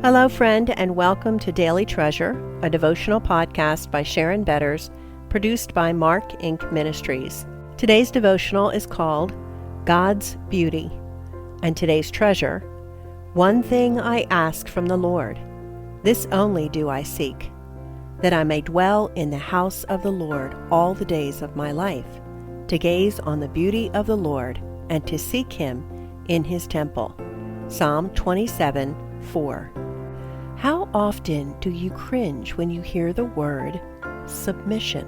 Hello, friend, and welcome to Daily Treasure, a devotional podcast by Sharon Betters, produced by Mark Inc. Ministries. Today's devotional is called God's Beauty, and today's treasure, One thing I ask from the Lord, this only do I seek, that I may dwell in the house of the Lord all the days of my life, to gaze on the beauty of the Lord and to seek Him in His temple. Psalm 27:4. How often do you cringe when you hear the word submission?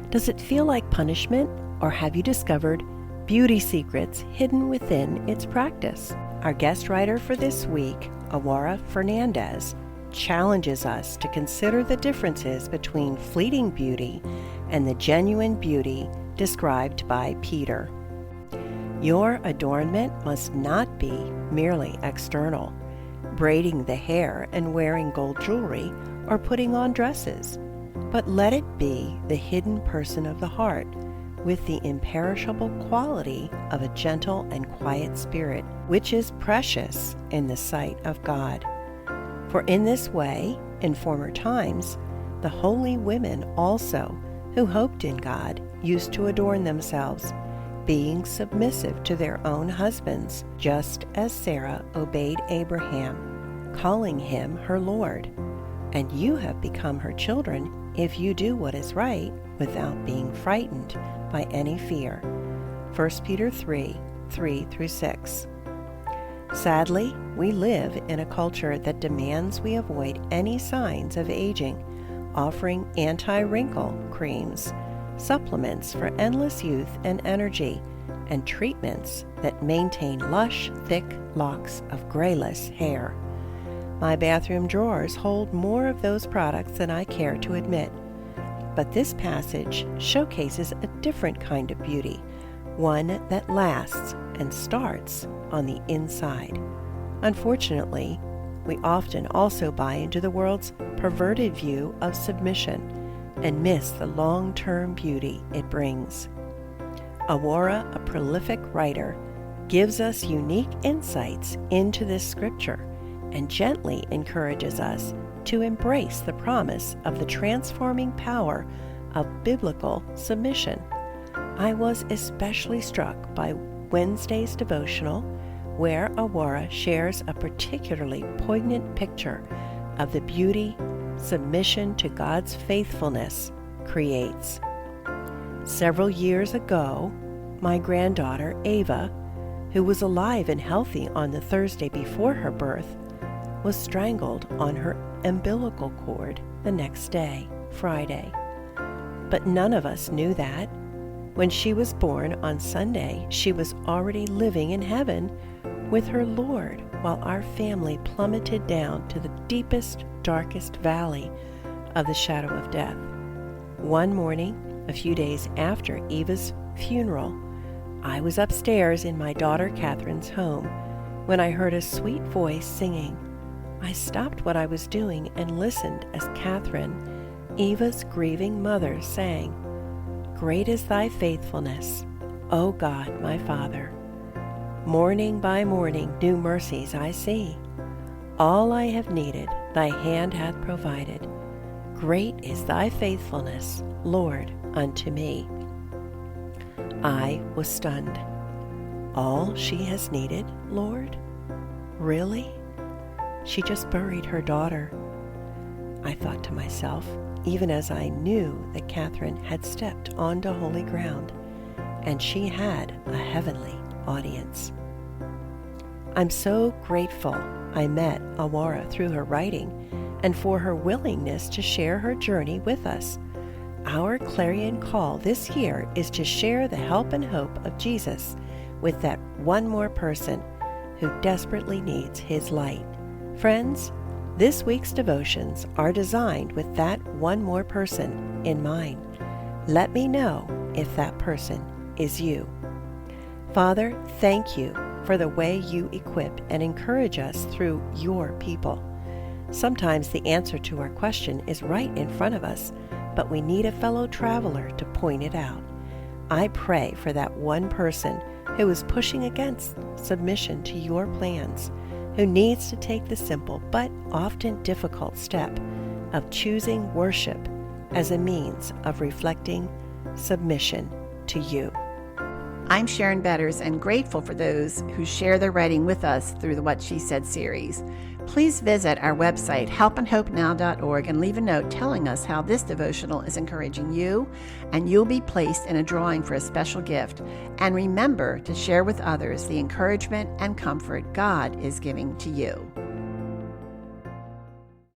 Does it feel like punishment, or have you discovered beauty secrets hidden within its practice? Our guest writer for this week, Aurora Fernandez, challenges us to consider the differences between fleeting beauty and the genuine beauty described by Peter. Your adornment must not be merely external, braiding the hair and wearing gold jewelry or putting on dresses, but let it be the hidden person of the heart with the imperishable quality of a gentle and quiet spirit, which is precious in the sight of God. For in this way, in former times, the holy women also, who hoped in God, used to adorn themselves, being submissive to their own husbands, just as Sarah obeyed Abraham, calling him her Lord. And you have become her children if you do what is right without being frightened by any fear. 1 Peter 3:3-6. Sadly, we live in a culture that demands we avoid any signs of aging, offering anti-wrinkle creams, supplements for endless youth and energy, and treatments that maintain lush, thick locks of grayless hair. My bathroom drawers hold more of those products than I care to admit. But this passage showcases a different kind of beauty, one that lasts and starts on the inside. Unfortunately, we often also buy into the world's perverted view of submission and miss the long-term beauty it brings. Aurora, a prolific writer, gives us unique insights into this scripture and gently encourages us to embrace the promise of the transforming power of biblical submission. I was especially struck by Wednesday's devotional, where Aurora shares a particularly poignant picture of the beauty submission to God's faithfulness creates. Several years ago, my granddaughter Ava, who was alive and healthy on the Thursday before her birth, was strangled on her umbilical cord the next day, Friday. But none of us knew that. When she was born on Sunday, she was already living in heaven with her Lord, while our family plummeted down to the deepest, darkest valley of the shadow of death. One morning, a few days after Eva's funeral, I was upstairs in my daughter Catherine's home when I heard a sweet voice singing. I stopped what I was doing and listened as Catherine, Eva's grieving mother, sang, "Great is thy faithfulness, O God, my Father. Morning by morning new mercies I see. All I have needed thy hand hath provided. Great is thy faithfulness, Lord, unto me." I was stunned. All she has needed, Lord? Really? She just buried her daughter. I thought to myself, even as I knew that Catherine had stepped onto holy ground, and she had a heavenly audience. I'm so grateful I met Aurora through her writing and for her willingness to share her journey with us. Our clarion call this year is to share the help and hope of Jesus with that one more person who desperately needs His light. Friends, this week's devotions are designed with that one more person in mind. Let me know if that person is you. Father, thank you for the way you equip and encourage us through your people. Sometimes the answer to our question is right in front of us, but we need a fellow traveler to point it out. I pray for that one person who is pushing against submission to your plans, who needs to take the simple but often difficult step of choosing worship as a means of reflecting submission to you. I'm Sharon Betters and grateful for those who share their writing with us through the What She Said series. Please visit our website, helpandhopenow.org, and leave a note telling us how this devotional is encouraging you, and you'll be placed in a drawing for a special gift. And remember to share with others the encouragement and comfort God is giving to you.